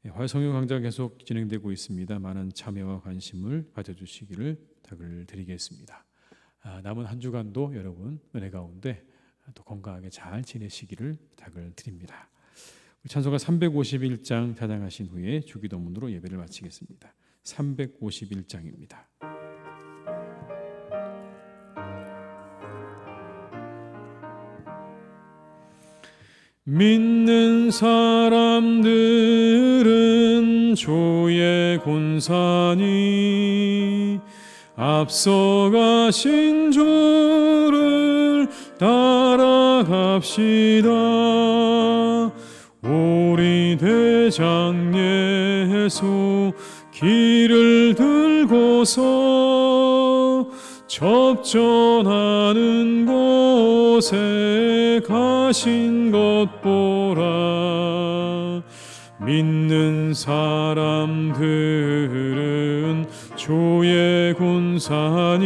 화성교 강좌 계속 진행되고 있습니다. 많은 참여와 관심을 가져주시기를 부탁을 드리겠습니다. 남은 한 주간도 여러분 은혜 가운데 또 건강하게 잘 지내시기를 부탁을 드립니다. 찬송가 351장 찬양하신 후에 주기도문으로 예배를 마치겠습니다. 351장입니다. 믿는 사람들은 주의 군사니 앞서가신 주를 따라갑시다. 우리 대장 예수 길을 들고서 접전하는 곳에 가신 것 보라. 믿는 사람들은 주의 군사니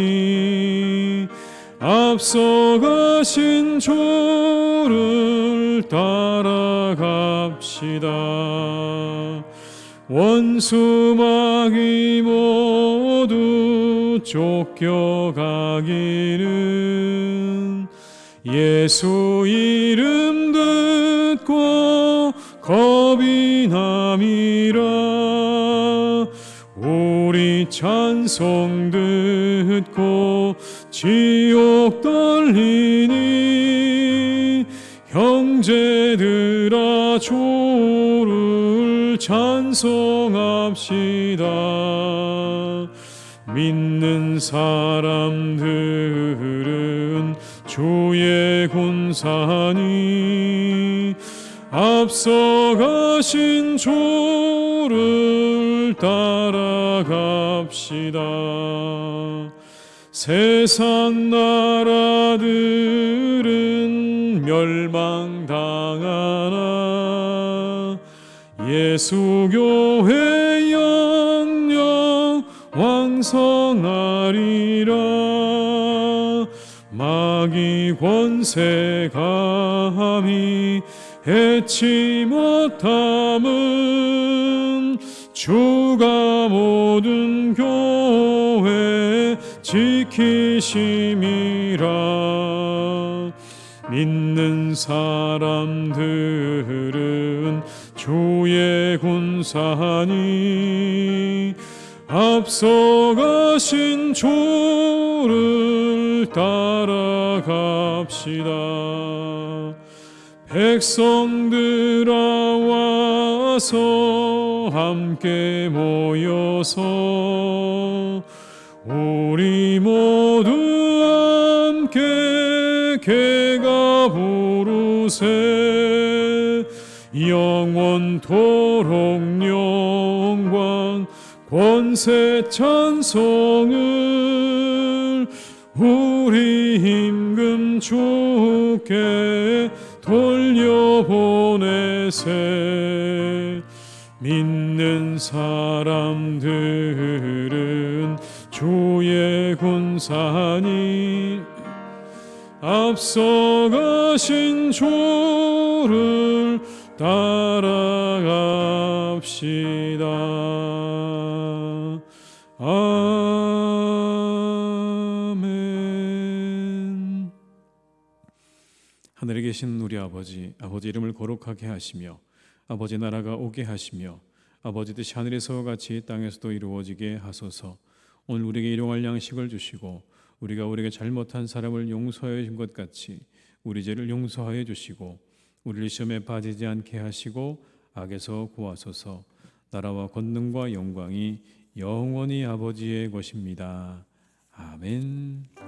앞서가신 주를 따라갑시다. 원수마귀 모두 쫓겨가기는 예수 이름 듣고 겁이 남이라. 우리 찬송 듣고 지옥 떨리니 형제들아 주를 찬송합시다. 믿는 사람들은 주의 군사니 앞서가신 주를 따라갑시다. 세상 나라들은 멸망당하나 예수 교회 영영 왕성하리라. 마귀 권세 감히 해치 못함은 주가 모든 교회 지키심이라. 믿는 사람들은 주의 군사니 앞서가신 주를 따라갑시다. 백성들아 와서 함께 모여서 우리 모두 함께 개가 부르세. 영원토록 영광 권세 찬송을 우리 임금 주께 돌려보내세. 믿는 사람들은 주의 군사니 앞서가신 주를 따라갑시다. 아멘. 하늘에 계신 우리 아버지, 아버지 이름을 거룩하게 하시며 아버지 나라가 오게 하시며 아버지 뜻이 하늘에서와 같이 땅에서도 이루어지게 하소서. 오늘 우리에게 일용할 양식을 주시고 우리가 우리에게 잘못한 사람을 용서하여 준 것 같이 우리 죄를 용서하여 주시고 우리를 시험에 빠지지 않게 하시고 악에서 구하소서. 나라와 권능과 영광이 영원히 아버지의 것입니다. 아멘.